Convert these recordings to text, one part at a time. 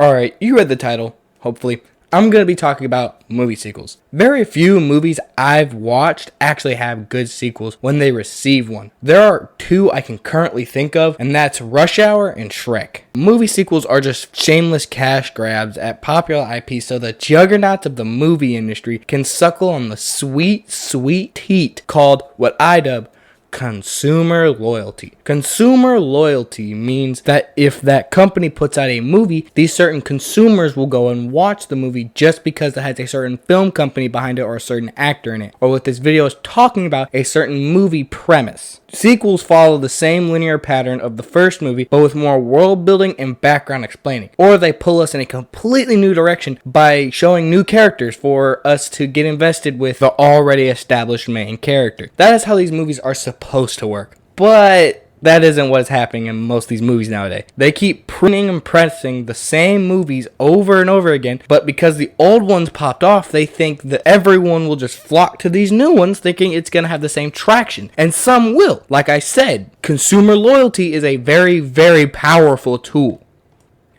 Alright, you read the title, hopefully. I'm going to be talking about movie sequels. Very few movies I've watched actually have good sequels when they receive one. There are two I can currently think of, and that's Rush Hour and Shrek. Movie sequels are just shameless cash grabs at popular IP so the juggernauts of the movie industry can suckle on the sweet, sweet heat called what I dub consumer loyalty. Consumer loyalty means that if that company puts out a movie, these certain consumers will go and watch the movie just because it has a certain film company behind it or a certain actor in it. Or what this video is talking about, a certain movie premise. Sequels follow the same linear pattern of the first movie, but with more world building and background explaining. Or they pull us in a completely new direction by showing new characters for us to get invested with the already established main character. That is how these movies are supposed to work. But that isn't what's happening in most of these movies nowadays. They keep printing and pressing the same movies over and over again, but because the old ones popped off, they think that everyone will just flock to these new ones thinking it's going to have the same traction. And some will. Like I said, consumer loyalty is a very, very powerful tool.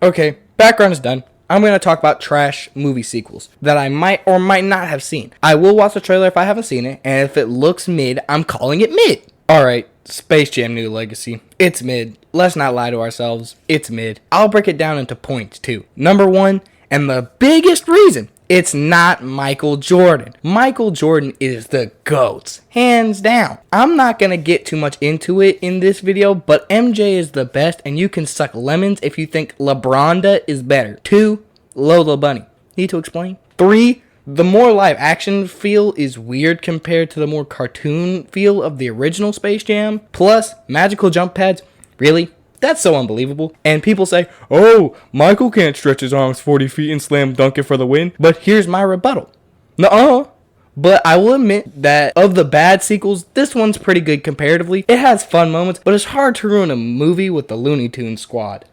Okay, background is done. I'm going to talk about trash movie sequels that I might or might not have seen. I will watch the trailer if I haven't seen it, and if it looks mid, I'm calling it mid. Alright, Space Jam New Legacy. It's mid. Let's not lie to ourselves. It's mid. I'll break it down into points too. Number one, and the biggest reason, it's not Michael Jordan. Michael Jordan is the GOAT. Hands down. I'm not going to get too much into it in this video, but MJ is the best, and you can suck lemons if you think LeBron is better. 2, Lola Bunny. Need to explain? 3, the more live action feel is weird compared to the more cartoon feel of the original Space Jam. Plus, magical jump pads. Really? That's so unbelievable. And people say, oh, Michael can't stretch his arms 40 feet and slam dunk it for the win. But here's my rebuttal. Nuh-uh. But I will admit that of the bad sequels, this one's pretty good comparatively. It has fun moments, but it's hard to ruin a movie with the Looney Tunes squad.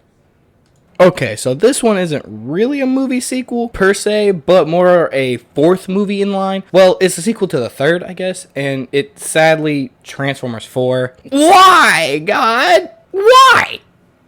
Okay, so this one isn't really a movie sequel per se, but more a fourth movie in line. Well, it's a sequel to the third, I guess, and it's sadly Transformers 4. Why, God? Why?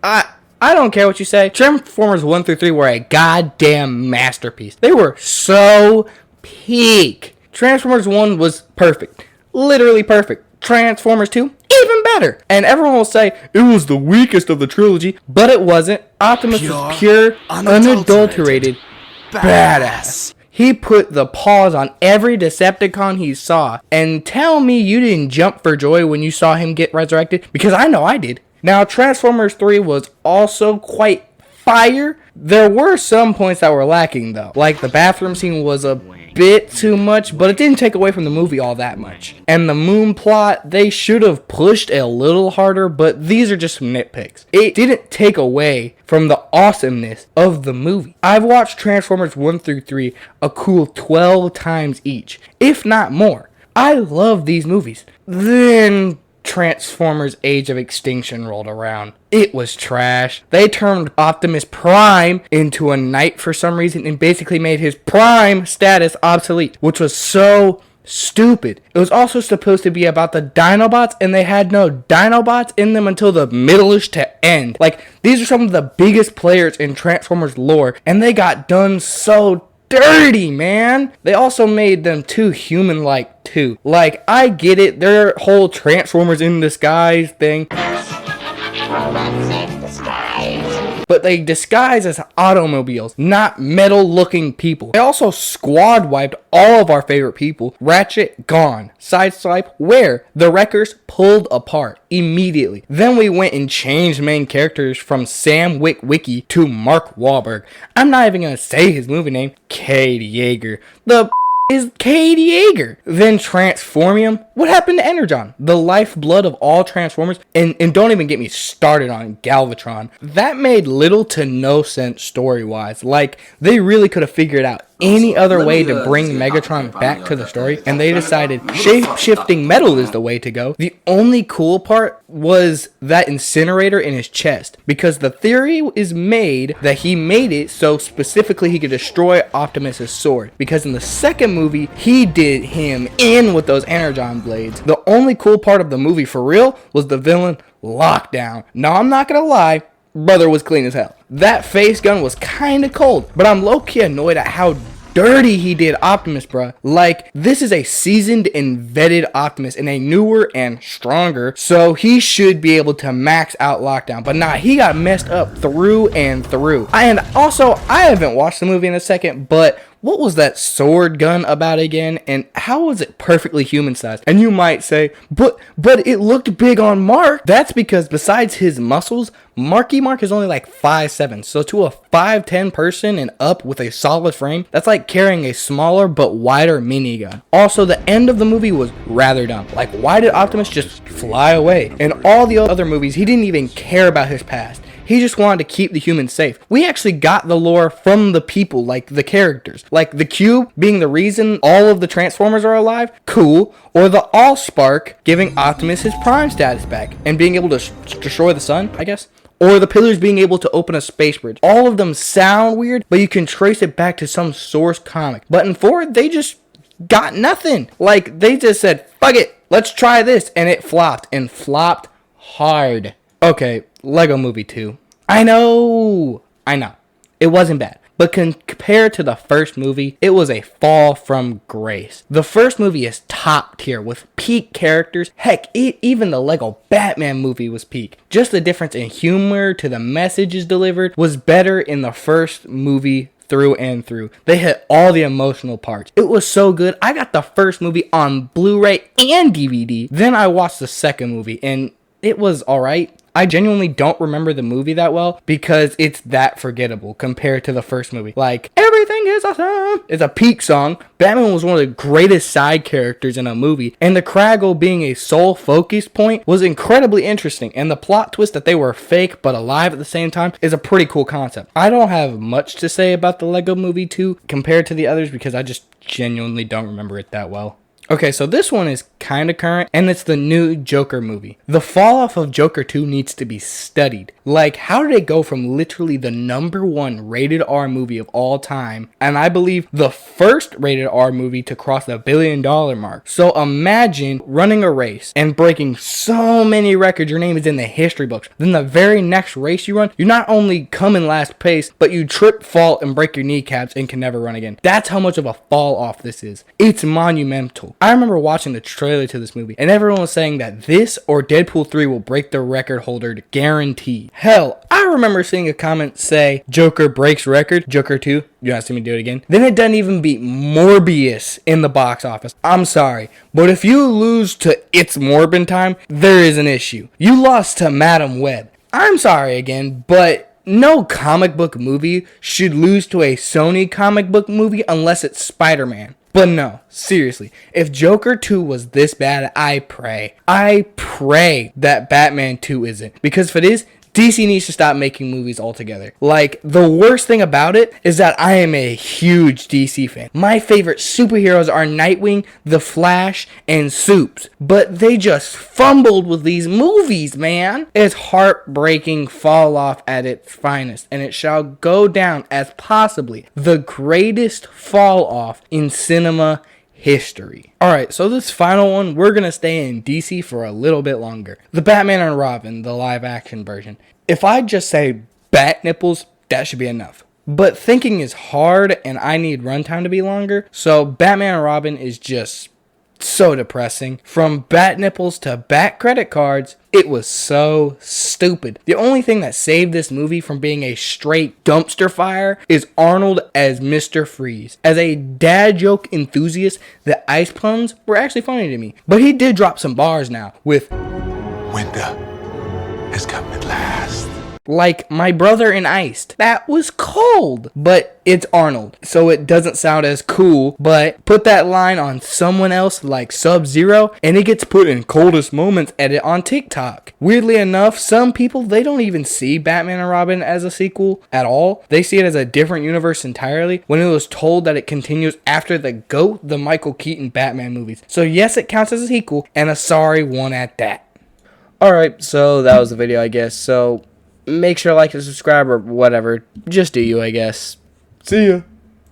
I don't care what you say. Transformers 1 through 3 were a goddamn masterpiece. They were so peak. Transformers 1 was perfect. Literally perfect. Transformers 2, even better. And everyone will say, it was the weakest of the trilogy, but it wasn't. Optimus was pure, unadulterated, badass. He put the paws on every Decepticon he saw. And tell me you didn't jump for joy when you saw him get resurrected, because I know I did. Now, Transformers 3 was also quite fire. There were some points that were lacking, though. Like, the bathroom scene was a bit too much, but it didn't take away from the movie all that much. And the moon plot, they should have pushed a little harder, but these are just some nitpicks. It didn't take away from the awesomeness of the movie. I've watched Transformers 1 through 3 a cool 12 times each, if not more. I love these movies. Then Transformers Age of Extinction rolled around. It was trash. They turned Optimus Prime into a knight for some reason and basically made his Prime status obsolete, which was so stupid. It was also supposed to be about the Dinobots, and they had no Dinobots in them until the middle-ish to end. Like, these are some of the biggest players in Transformers lore, and they got done so dirty, man. They also made them too human-like, too. Like, I get it, their whole Transformers in disguise thing, but they disguise as automobiles, not metal-looking people. They also squad-wiped all of our favorite people. Ratchet, gone. Sideswipe, where? The Wreckers pulled apart immediately. Then we went and changed main characters from Sam Witwicky to Mark Wahlberg. I'm not even gonna say his movie name. Cade Yeager. The is Cade Yeager. Then Transformium. What happened to Energon? The lifeblood of all Transformers. And don't even get me started on Galvatron. That made little to no sense story-wise. Like, they really could have figured out any other way to bring Megatron back to the story, and they decided shape-shifting metal is the way to go. The only cool part was that incinerator in his chest, because the theory is made that he made it so specifically he could destroy Optimus's sword, because in the second movie, he did him in with those Energon blades. The only cool part of the movie for real was the villain Lockdown. Now, I'm not gonna lie, brother was clean as hell. That face gun was kind of cold, but I'm low-key annoyed at how dirty he did Optimus, bruh. Like, this is a seasoned and vetted Optimus and a newer and stronger, so he should be able to max out Lockdown. But nah, he got messed up through and through. And also, I haven't watched the movie in a second, but what was that sword gun about again? And how was it perfectly human sized? And you might say, but it looked big on Mark. That's because besides his muscles, Marky Mark is only like 5'7". So to a 5'10" person and up with a solid frame, that's like carrying a smaller but wider minigun. Also, the end of the movie was rather dumb. Like, why did Optimus just fly away? In all the other movies, he didn't even care about his past. He just wanted to keep the humans safe. We actually got the lore from the people, like the characters. Like the cube being the reason all of the Transformers are alive, cool. Or the Allspark giving Optimus his prime status back and being able to destroy the sun, I guess. Or the pillars being able to open a space bridge. All of them sound weird, but you can trace it back to some source comic. But in 4, they just got nothing. Like, they just said, fuck it, let's try this. And it flopped, and flopped hard. Okay, Lego Movie 2. I know. It wasn't bad. But compared to the first movie, it was a fall from grace. The first movie is top tier with peak characters. Heck, even the Lego Batman movie was peak. Just the difference in humor to the messages delivered was better in the first movie through and through. They hit all the emotional parts. It was so good. I got the first movie on Blu-ray and DVD. Then I watched the second movie and it was alright. I genuinely don't remember the movie that well because it's that forgettable compared to the first movie. Like, everything is awesome. It's a peak song. Batman was one of the greatest side characters in a movie, and the Craggle being a sole focus point was incredibly interesting, and the plot twist that they were fake but alive at the same time is a pretty cool concept. I don't have much to say about the Lego Movie 2 compared to the others because I just genuinely don't remember it that well. Okay, so this one is kind of current, and it's the new Joker movie. The fall off of Joker 2 needs to be studied. Like, how did it go from literally the #1 rated R movie of all time, and I believe the first rated R movie to cross the $1 billion mark? So imagine running a race and breaking so many records, your name is in the history books. Then the very next race you run, you not only come in last place, but you trip, fall, and break your kneecaps and can never run again. That's how much of a fall off this is. It's monumental. I remember watching the trailer to this movie, and everyone was saying that this or Deadpool 3 will break the record holder guaranteed. Hell, I remember seeing a comment say, Joker breaks record, Joker 2, you want to see me do it again? Then it doesn't even beat Morbius in the box office. I'm sorry, but if you lose to It's Morbin Time, there is an issue. You lost to Madam Web. I'm sorry again, but no comic book movie should lose to a Sony comic book movie unless it's Spider-Man. But no, seriously, if Joker 2 was this bad, I pray that Batman 2 isn't. Because if it is, DC needs to stop making movies altogether. Like, the worst thing about it is that I am a huge DC fan. My favorite superheroes are Nightwing, The Flash, and Supes. But they just fumbled with these movies, man. It's heartbreaking fall off at its finest, and it shall go down as possibly the greatest fall off in cinema history. Alright, so this final one, we're gonna stay in DC for a little bit longer. The Batman and Robin, the live action version. If I just say bat nipples, that should be enough. But thinking is hard and I need runtime to be longer, so Batman and Robin is just so depressing. From bat nipples to bat credit cards, it was so stupid. The only thing that saved this movie from being a straight dumpster fire is Arnold as Mr. Freeze. As a dad joke enthusiast, the ice puns were actually funny to me. But he did drop some bars now with winter has come at last. Like my brother in Iced. That was cold. But it's Arnold, so it doesn't sound as cool. But put that line on someone else like Sub-Zero, and it gets put in coldest moments edit on TikTok. Weirdly enough, some people, they don't even see Batman and Robin as a sequel at all. They see it as a different universe entirely when it was told that it continues after the GOAT, the Michael Keaton Batman movies. So yes, it counts as a sequel, and a sorry one at that. Alright, so that was the video, I guess. So make sure to like and subscribe or whatever. Just do you, I guess. See ya.